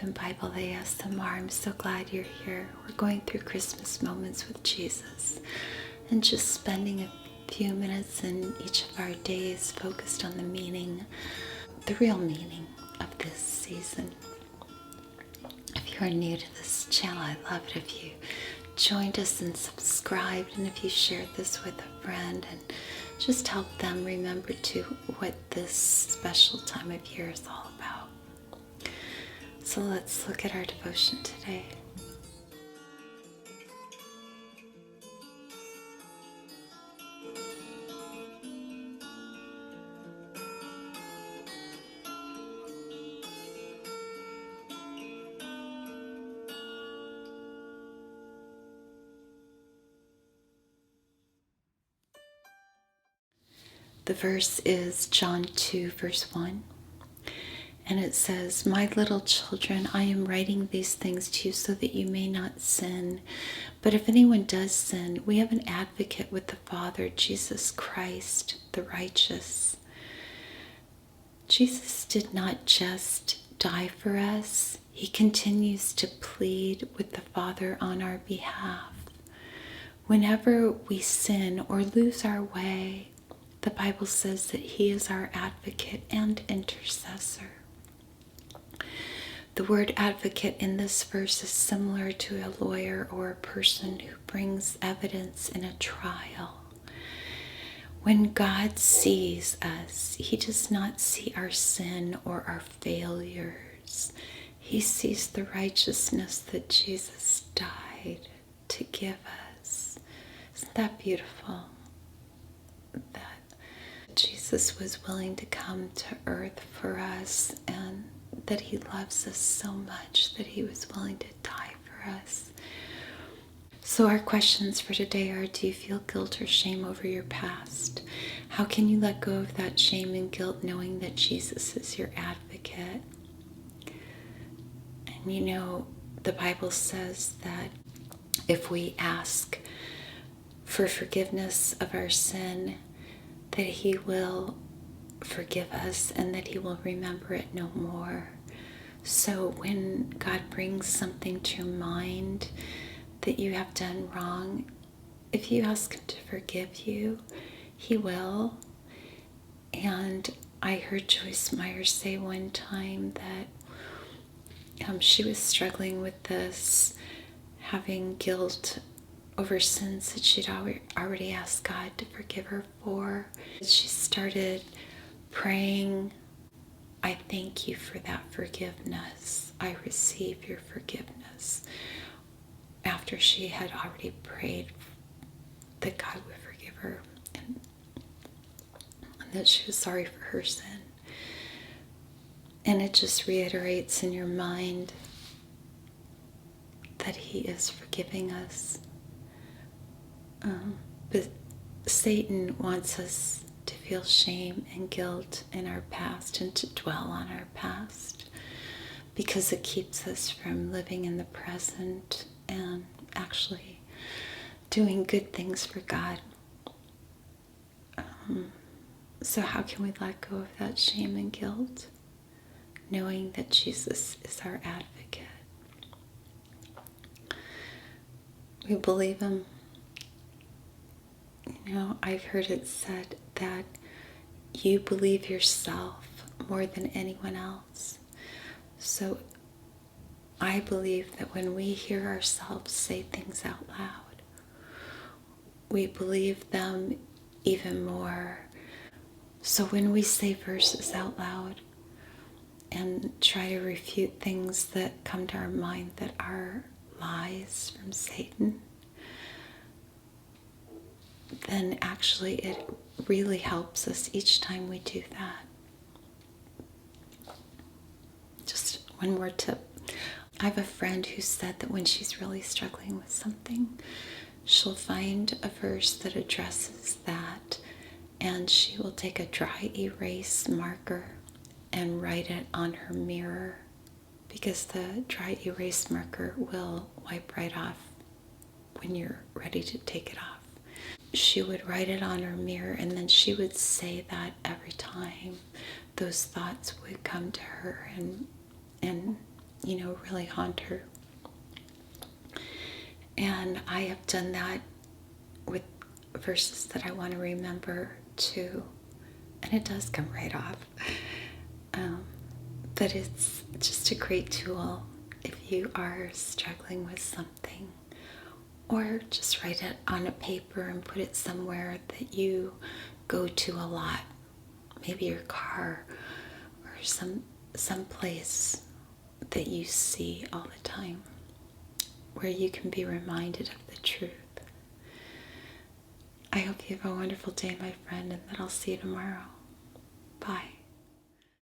and Bible ASMR. I'm so glad you're here. We're going through Christmas moments with Jesus and just spending a few minutes in each of our days focused on the meaning, the real meaning of this season. If you're new to this channel, I'd love it if you joined us and subscribed, and if you shared this with a friend and just help them remember what this special time of year is all about. So let's look at our devotion today. The verse is John 2, verse 1. And it says, "My little children, I am writing these things to you so that you may not sin. But if anyone does sin, we have an advocate with the Father, Jesus Christ, the righteous." Jesus did not just die for us. He continues to plead with the Father on our behalf. Whenever we sin or lose our way, the Bible says that He is our advocate and intercessor. The word advocate in this verse is similar to a lawyer or a person who brings evidence in a trial. When God sees us, He does not see our sin or our failures. He sees the righteousness that Jesus died to give us. Isn't that beautiful? That Jesus was willing to come to earth for us, and that He loves us so much that He was willing to die for us. So our questions for today are, do you feel guilt or shame over your past? How can you let go of that shame and guilt knowing that Jesus is your advocate? And you know, the Bible says that if we ask for forgiveness of our sin, that He will forgive us and that He will remember it no more. So when God brings something to your mind that you have done wrong, if you ask Him to forgive you, He will. And I heard Joyce Meyer say one time that she was struggling with this, having guilt over sins that she'd already asked God to forgive her for. She started praying, "I thank you for that forgiveness. I receive your forgiveness." After she had already prayed that God would forgive her and that she was sorry for her sin. And it just reiterates in your mind that He is forgiving us. But Satan wants us to feel shame and guilt in our past and to dwell on our past because it keeps us from living in the present and actually doing good things for God. So how can we let go of that shame and guilt, knowing that Jesus is our advocate? We believe Him. You know, I've heard it said that you believe yourself more than anyone else. So I believe that when we hear ourselves say things out loud, we believe them even more. So when we say verses out loud and try to refute things that come to our mind that are lies from Satan, then actually it really helps us each time we do that. Just one more tip. I have a friend who said that when she's really struggling with something, she'll find a verse that addresses that, and she will take a dry erase marker and write it on her mirror, because the dry erase marker will wipe right off when you're ready to take it off. She would write it on her mirror, and then she would say that every time those thoughts would come to her, and really haunt her. And I have done that with verses that I want to remember too. And it does come right off. But it's just a great tool if you are struggling with something. Or just write it on a paper and put it somewhere that you go to a lot. Maybe your car or some place that you see all the time, where you can be reminded of the truth. I hope you have a wonderful day, my friend, and that I'll see you tomorrow. Bye.